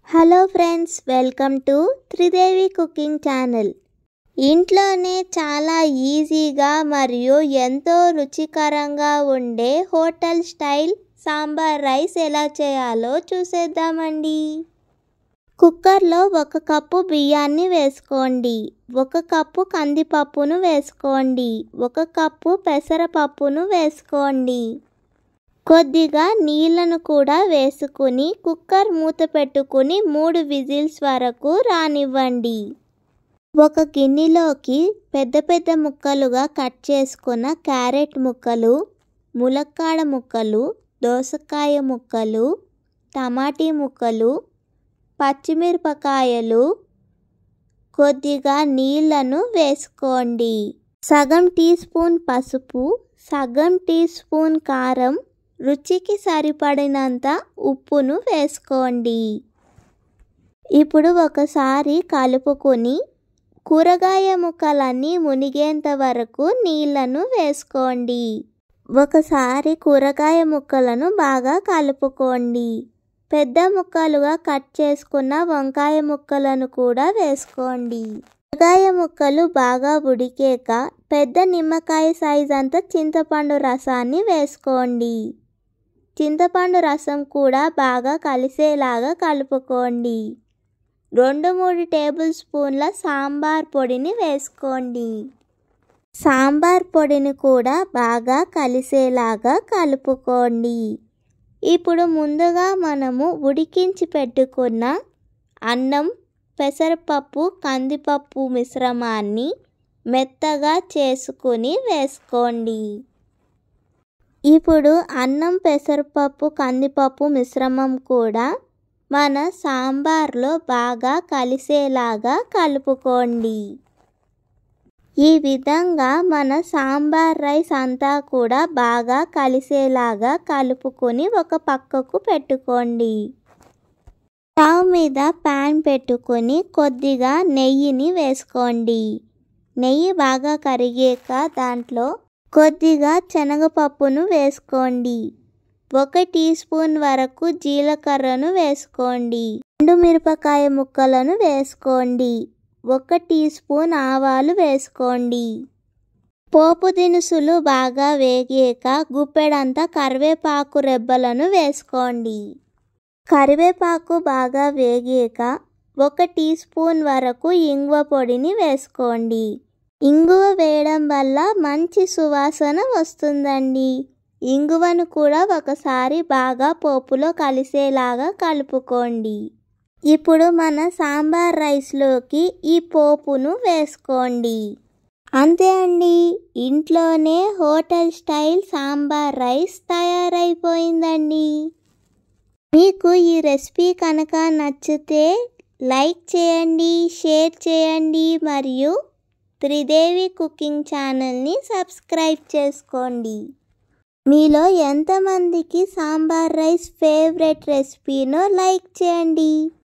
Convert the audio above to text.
Hello friends, welcome to Tridevi cooking channel. ఇంట్లోనే చాలా ఈజీగా మరియు ఎంతో రుచికరంగా ఉండే హోటల్ స్టైల్ సాంబార్ రైస్ ఎలా చేయాలో చూసేద్దామండి. కుక్కర్లో 1 కప్పు బియ్యాన్ని వేసుకోండి, 1 కప్పు కందిపప్పును వేసుకోండి, 1 కప్పు పెసరపప్పును వేసుకోండి. కొద్దిగా నీళ్లను కూడా వేసుకుని కుక్కర్ మూత పెట్టుకుని 3 విజిల్స్ వరకు రానివ్వండి. ఒక గిన్నెలోకి పెద్ద పెద్ద ముక్కలుగా కట్ చేసుకున్న క్యారెట్ ముక్కలు, ములక్కాడ ముక్కలు, దోసకాయ ముక్కలు, టమాటీ ముక్కలు, పచ్చిమిరపకాయలు, కొద్దిగా నీళ్లను వేసుకోండి. సగం టీ స్పూన్ పసుపు, సగం టీ స్పూన్ కారం, రుచికి సరిపడినంత ఉప్పును వేసుకోండి. ఇప్పుడు ఒకసారి కలుపుకొని కూరగాయ ముక్కలన్నీ మునిగేంత వరకు నీళ్లను వేసుకోండి. ఒకసారి కూరగాయ ముక్కలను బాగా కలుపుకోండి. పెద్ద ముక్కలుగా కట్ చేసుకున్న వంకాయ ముక్కలను కూడా వేసుకోండి. కూరగాయ ముక్కలు బాగా ఉడికాక పెద్ద నిమ్మకాయ సైజ్ అంత చింతపండు రసాన్ని వేసుకోండి. చింతపండు రసం కూడా బాగా కలిసేలాగా కలుపుకోండి. 2-3 టేబుల్ స్పూన్ల సాంబార్ పొడిని వేసుకోండి. సాంబార్ పొడిని కూడా బాగా కలిసేలాగా కలుపుకోండి. ఇప్పుడు ముందుగా మనము ఉడికించి పెట్టుకున్న అన్నం, పెసరపప్పు, కందిపప్పు మిశ్రమాన్ని మెత్తగా చేసుకుని వేసుకోండి. ఇప్పుడు అన్నం, పెసరపప్పు, కందిపప్పు మిశ్రమం కూడా మన సాంబార్లో బాగా కలిసేలాగా కలుపుకోండి. ఈ విధంగా మన సాంబార్ రైస్ అంతా కూడా బాగా కలిసేలాగా కలుపుకొని ఒక పక్కకు పెట్టుకోండి. స్టవ్ మీద ప్యాన్ పెట్టుకొని కొద్దిగా నెయ్యిని వేసుకోండి. నెయ్యి బాగా కరిగాక దాంట్లో కొద్దిగా శనగపప్పును వేసుకోండి. 1 టీ స్పూన్ వరకు జీలకర్రను వేసుకోండి. 2 మిరపకాయ ముక్కలను వేసుకోండి. 1 టీ స్పూన్ ఆవాలు వేసుకోండి. పోపు దినుసులు బాగా వేగాక గుప్పెడంతా కరివేపాకు రెబ్బలను వేసుకోండి. కరివేపాకు బాగా వేగాక 1 టీ స్పూన్ వరకు ఇంగువ పొడిని వేసుకోండి. ఇంగువ వేయడం వల్ల మంచి సువాసన వస్తుందండి. ఇంగువను కూడా ఒకసారి బాగా పోపులో కలిసేలాగా కలుపుకోండి. ఇప్పుడు మన సాంబార్ రైస్లోకి ఈ పోపును వేసుకోండి. అంతే అండి, ఇంట్లోనే హోటల్ స్టైల్ సాంబార్ రైస్ తయారైపోయిందండి. మీకు ఈ రెసిపీ కనుక నచ్చితే లైక్ చేయండి, షేర్ చేయండి మరియు త్రిదేవి కుకింగ్ ఛానల్ని సబ్స్క్రైబ్ చేసుకోండి. మీలో ఎంతమందికి సాంబార్ రైస్ ఫేవరెట్ రెసిపీనో లైక్ చేయండి.